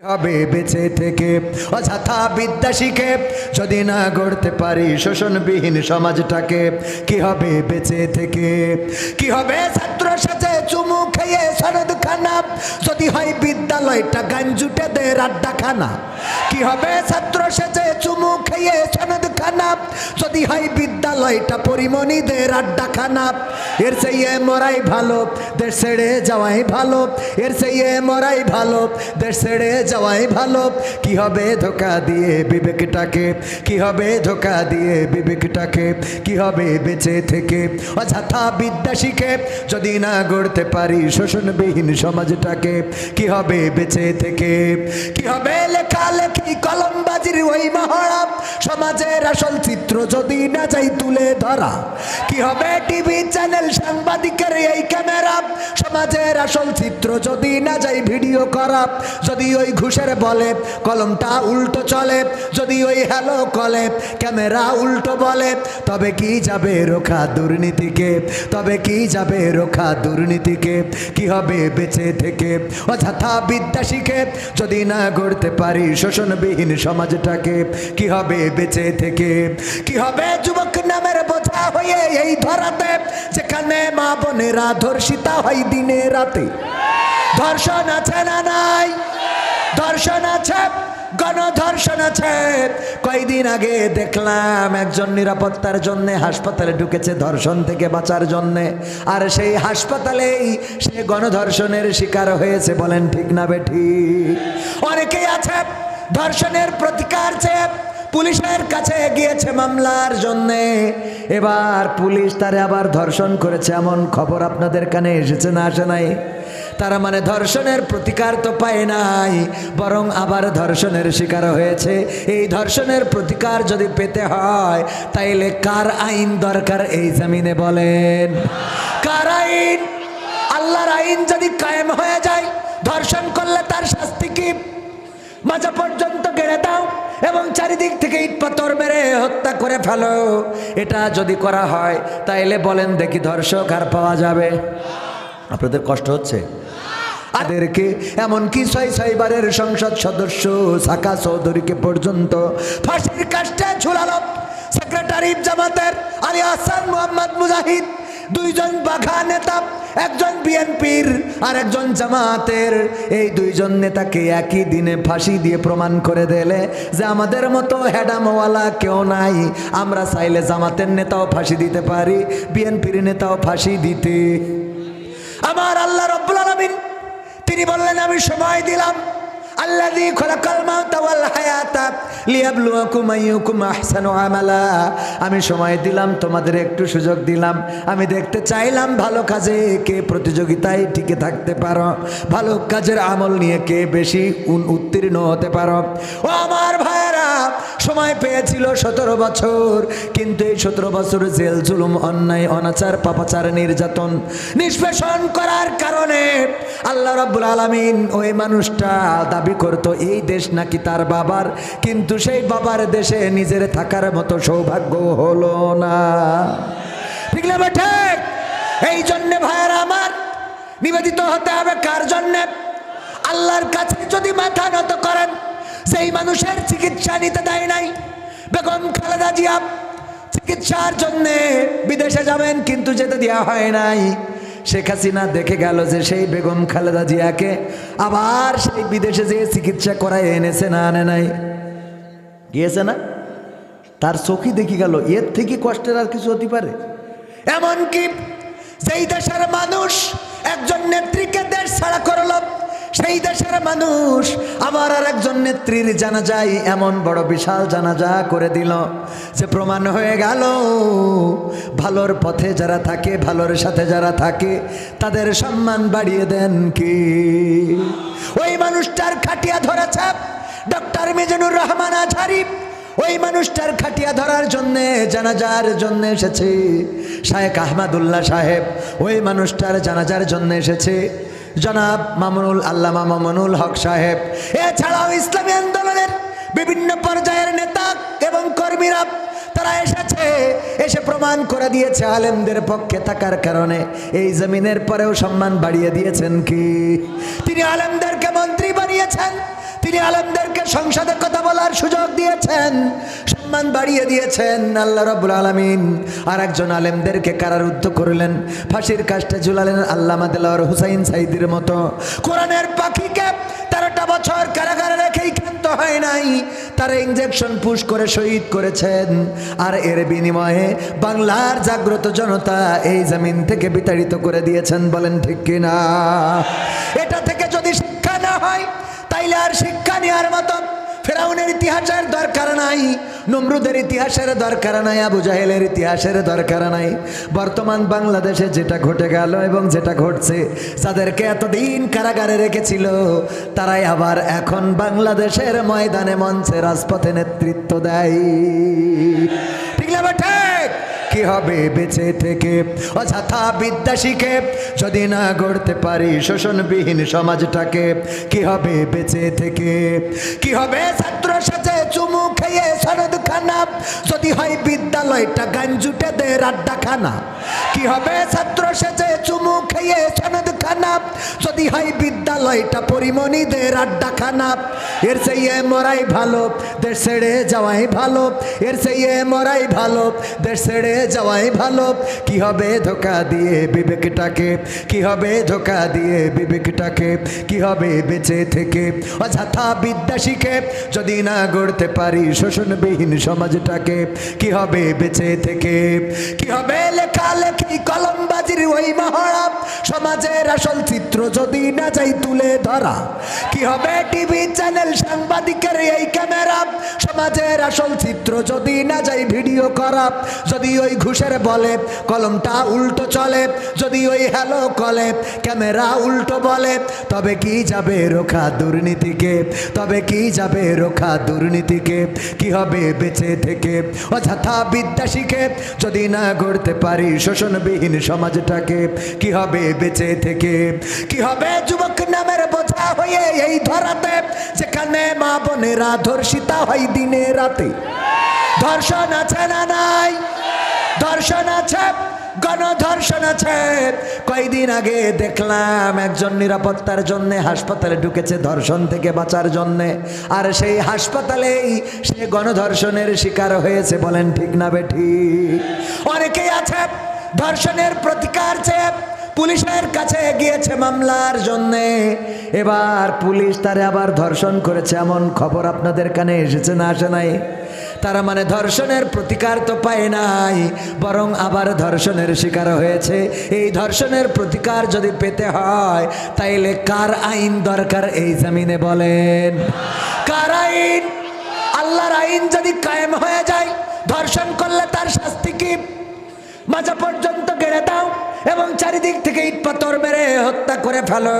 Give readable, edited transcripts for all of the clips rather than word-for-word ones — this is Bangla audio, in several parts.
হবে বেঁচে থেকে অযথা বিদ্যা শিখে যদি না গড়তে পারি শোষণবিহীন সমাজটাকে? কি হবে বেঁচে থেকে? কি হবে ছাত্র সাথে চুমু খেয়ে সনদ খানা যদি হয় বিদ্যালয়টা গাঞ্জুটেদের আড্ডাখানা? কি হবে ছাত্র সাথে চুমু খেয়ে সনদ খানা যদি হয় বিদ্যালয়টা পরিমণিদের আড্ডাখানা? এর চেয়ে মরাই ভালো, দেশ ছেড়ে যাওয়াই ভালো। এর চেয়ে মরাই ভালো, দেশ ছেড়ে যাওয়াই ভালো। কি হবে ধোকা দিয়ে বিবেকটাকে? কি হবে ধোকা দিয়ে বিবেকটাকে? কি হবে বেঁচে থেকে অযথা বিদ্যা শিখে যদি না গড়তে পারি শোষণবিহীন সমাজটাকে? কি হবে বেঁচে থেকে? কি হবে লেখালেখি কলমবাজির ওই মহড়া সমাজের আসল চিত্র যদি না যাই তুলে ধরা? কি হবে টিভি চ্যানেল সাংবাদিকের এই ক্যামেরা সমাজের আসল চিত্র যদি না যাই ভিডিও করা? যদি ওই ঘুষের বলে কলমটা উল্টো চলে, যদি ওই হ্যালো কলে ক্যামেরা উল্টো বলে, তবে কি যাবে রোখা দুর্নীতিকে? তবে কি যাবে রোখা দুর্নীতিকে? কি হবে বেঁচে থেকে অযথা বিদ্যা শিখে যদি না গড়তে পারি শোষণবিহীন সমাজটাকে? কি হবে বেঁচে থেকে? কি হবে যুবক নামের বোঝা হয়ে এই ধরাতে যেখানে মা বোনেরা ধর্ষিতা হয় দিনে রাতে? ধর্ষণ আছে না নাই? ধর্ষণ আছে, গণধর্ষণ আছে। কয়েকদিন আগে দেখলাম একজন নিরাপত্তার জন্য হাসপাতালে ঢুকেছে ধর্ষণ থেকে বাঁচার জন্য, আর সেই হাসপাতালেই সে গণধর্ষণের শিকার হয়েছে। বলেন ঠিক না বেঠিক? অনেকেই আছে ধর্ষণের প্রতিকার চেয়ে পুলিশের কাছে গিয়েছে মামলার জন্যে। এবার পুলিশ তারে আবার ধর্ষণ করেছে এমন খবর আপনাদের কানে এসেছে না আসে নাই? তারা মানে ধর্ষণের প্রতিকার তো পায় নাই, বরং আবার ধর্ষণের শিকার হয়েছে। এই ধর্ষণের প্রতিকার যদি পেতে হয় তাইলে কার আইন দরকার এই জমিনে বলেন? কার আইন? আল্লাহর আইন যদি কায়েম হয়ে যায়, ধর্ষণ করলে তার শাস্তি কি? মাজা পর্যন্ত গেড়ে দাও এবং চারিদিক থেকে ইট পাথর মেরে হত্যা করে ফেলো। এটা যদি করা হয় তাইলে বলেন দেখি ধর্ষক আর পাওয়া যাবে? আপনাদের কষ্ট হচ্ছে? তাদেরকে এমনকি ৬ বারের সংসদ সদস্য সাকা চৌধুরীকে পর্যন্ত ফাঁসির কাস্টে ঝুলালো সেক্রেটারি জামাতের আলী আহসান মোহাম্মদ মুজাহিদ। দুইজন বাঘা নেতা, একজন বিএনপির আর একজন জামাতের, এই দুইজন নেতাকে একই দিনে ফাঁসি দিয়ে প্রমাণ করে দিলে যে আমাদের মতো হেডামওয়ালা কেউ নাই। আমরা চাইলে জামাতের নেতাও ফাঁসি দিতে পারি, বিএনপির নেতাও ফাঁসি দিতে। আমার আল্লাহ রাব্বুল আলামিন তিনি বললেন আমি সময় দিলাম, আল্লাযী খালাকাল মাউতা ওয়াল হায়াতা লিয়াবলুয়াকুম আইয়ুকুম আহসানু আমালা। আমি সময় দিলাম, তোমাদের একটু সুযোগ দিলাম। আমি দেখতে চাইলাম ভালো কাজে কে প্রতিযোগিতায় টিকে থাকতে পারো, ভালো কাজের আমল নিয়ে কে বেশি উত্তীর্ণ হতে পারো। ও আমার ভাইয়েরা, সময় পেয়েছিল 17 বছর, কিন্তু এই 17 বছর জেল জুলুম অন্যায় অনাচার পাপাচার নির্যাতন নিষ্পেষণ করার কারণে আল্লাহ রাব্বুল আলামিন ওই মানুষটা দাবি করতো এই দেশ নাকি তার বাবার, কিন্তু সেই বাবার দেশে নিজের থাকার মতো সৌভাগ্য হলো না। ঠিক না ঠিক? এই জন্যে ভাইয়েরা আমার, নিবেদিত হতে হবে কার জন্যে? আল্লাহর কাছে যদি মাথা নত করেন, সেই মানুষের চিকিৎসা নিতে দেয় নাই। বেগম খালেদা জিয়া চিকিৎসার জন্যে বিদেশে যাবেন কিন্তু যেতে দেওয়া হয় নাই। শেখ হাসিনা দেখে গেল যে সেই বেগম খালেদা জিয়াকে আবার সেই বিদেশে যেয়ে চিকিৎসা করায় এনেছে না আনে নাই? গিয়েছে না? তার চোখই দেখে গেল এর থেকে কষ্টের আর কিছু হতে পারে? এমনকি যেই দেশের মানুষ একজন নেত্রীকে দেশ ছাড়া করলো, সেই দেশের মানুষ আবার আর একজন নেত্রীর জানাজায় এমন বড় বিশাল জানাজা করে দিল যে প্রমাণ হয়ে গেল ভালোর পথে যারা থাকে, ভালোর সাথে যারা থাকে তাদের সম্মান বাড়িয়ে দেন কি? ওই মানুষটার খাটিয়া ধরেছে ডক্টর মিজানুর রহমান আজহারি। ওই মানুষটার খাটিয়া ধরার জন্যে জানাজার জন্য এসেছে শায়েখ আহমদুল্লাহ সাহেব। ওই মানুষটার জানাজার জন্য এসেছে জনাব মামুনুল আল্লামা মামুনুল হক সাহেব। এছাড়াও ইসলামী আন্দোলনের বিভিন্ন পর্যায়ের নেতা এবং কর্মীরা তারা এসেছে, এসে প্রমাণ করে দিয়েছে আলেমদের পক্ষে থাকার কারণে এই জমিনের পরেও সম্মান বাড়িয়ে দিয়েছেন কি? তিনি আলেমদেরকে মন্ত্রী বানিয়েছেন, তিনি আলেমদেরকে সংসদে কথা বলার সুযোগ দিয়েছেন, সম্মান বাড়িয়ে দিয়েছেন আল্লাহ রাব্বুল আলামিন। আর একজন আলেমদেরকে কারারুদ্ধ করলেন, ফাঁসির কাস্টে ঝুলালেন আল্লামা দেলোয়ার হোসাইন সাইদির মতো। কোরআনের পাখিকে 13টা বছর কারাগারে রেখেই ক্ষান্ত হয় নাই, তারা ইনজেকশন পুশ করে শহীদ করেছেন। আর এর বিনিময়ে বাংলার জাগ্রত জনতা এই জমিন থেকে বিতাড়িত করে দিয়েছেন। বলেন ঠিক কিনা? এটা থেকে যদি শিক্ষা না হয় তাইলে আর শিক্ষা নেওয়ার মতো ফেরাউনের ইতিহাসের দরকার নাই, নমরুদের ইতিহাসের দরকার নাই, আবু জাহেলের ইতিহাসের দরকার নাই। বর্তমান বাংলাদেশে যেটা ঘটে গেল এবং যেটা ঘটছে, যাদেরকে এতদিন কারাগারে রেখেছিল তারাই আবার এখন বাংলাদেশের ময়দানে মঞ্চে রাজপথে নেতৃত্ব দেয়। ঠিক না ঠিক? কি হবে বেঁচে থেকে অযথা বিদ্যা শিখে যদি না গড়তে পারি শোষণবিহীন সমাজটাকে? কি হবে বেঁচে থেকে? কি হবে ছাত্র সাথে চুমু খেয়ে সনদ খানা যদি হয় বিদ্যালয়টা গাঞ্জুটেদের আড্ডাখানা? কি হবে ছাত্র সাথে চুমু খেয়ে সনদ খানা যদি হয় বিদ্যালয়টা পরিমণিদের আড্ডাখানা? এর চেয়ে মরাই ভালো, দেশ ছেড়ে যাওয়াই ভালো। এর চেয়ে মরাই ভালো, দেশ ছেড়ে যাওয়াই ভালো। কি হবে ধোকা দিয়ে বিবেকটাকে? কি হবে ধোকা দিয়ে বিবেকটাকে? কি হবে বেঁচে থেকে অযথা বিদ্যা শিখে যদি না গড়তে পারি শোষণবিহীন সমাজটাকে? কি হবে বেঁচে থেকে? কি হবে লেখালেখি কলমবাজির ওই মহড়া সমাজের আসল চিত্র যদি না যাই তুলে ধরা? কি হবে টিভি চ্যানেল সাংবাদিকের এই ক্যামেরা সমাজের আসল চিত্র যদি না যাই ভিডিও করা? যদি ওই ঘুষের বলে কলমটা উল্টো চলে, যদি ওই হ্যালো কলে ক্যামেরা উল্টো বলে, তবে কি যাবে রোখা দুর্নীতিকে? তবে কি যাবে রোখা দুর্নীতিকে? কি হবে বেঁচে থেকে অযথা বিদ্যা শিখে যদি না গড়তে পারি শোষণবিহীন সমাজটাকে? কি হবে বেঁচে থেকে? কি হবে যুবক নামের বোঝা হয়ে এই ধরাতে যেখানে মা বোনেরা ধর্ষিতা হয় দিনে রাতে? ধর্ষণ আছে না নাই? ধর্ষণ আছে, গণধর্ষণ আছে। কয়েকদিন আগে দেখলাম একজন নিরাপত্তার জন্য হাসপাতালে ঢুকেছে ধর্ষণ থেকে বাঁচার জন্য, আর সেই হাসপাতালেই সে গণধর্ষণের শিকার হয়েছে। বলেন ঠিক না বেঠিক? অনেকেই আছে ধর্ষণের প্রতিকার চেয়ে পুলিশের কাছে গিয়েছে মামলার জন্যে, এবার পুলিশ তারে আবার ধর্ষণ করেছে এমন খবর আপনাদের কানে এসেছে না আসে নাই? তারা মানে ধর্ষণের প্রতিকার তো পায় নাই, বরং আবার ধর্ষণের শিকার হয়েছে। এই ধর্ষণের প্রতিকার যদি পেতে হয় তাইলে কার আইন দরকার এই জমিনে? বলেন কার আইন? আল্লাহর আইন যদি কায়েম হয়ে যায়, ধর্ষণ করলে তার শাস্তি কি? মাজা পর্যন্ত গেড়ে দাও এবং চারিদিক থেকে ইট পাথর মেরে হত্যা করে ফেলো।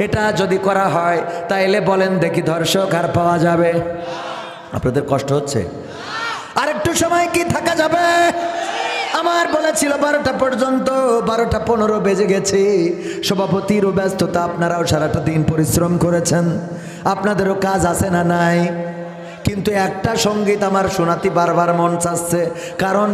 এটা যদি করা হয় তাইলে বলেন দেখি ধর্ষক আর পাওয়া যাবে? আপনাদের কষ্ট হচ্ছে? আর একটু সময় কি থাকা যাবে? আমার বলেছিল 12টা পর্যন্ত, 12টা 15 বেজে গেছে। সভাপতিরও ব্যস্ততা, আপনারাও সারাটা দিন পরিশ্রম করেছেন, আপনাদেরও কাজ আছে না নাই? কিন্তু একটা সঙ্গীত আমার শোনাতে বারবার মন চাচ্ছে, কারণ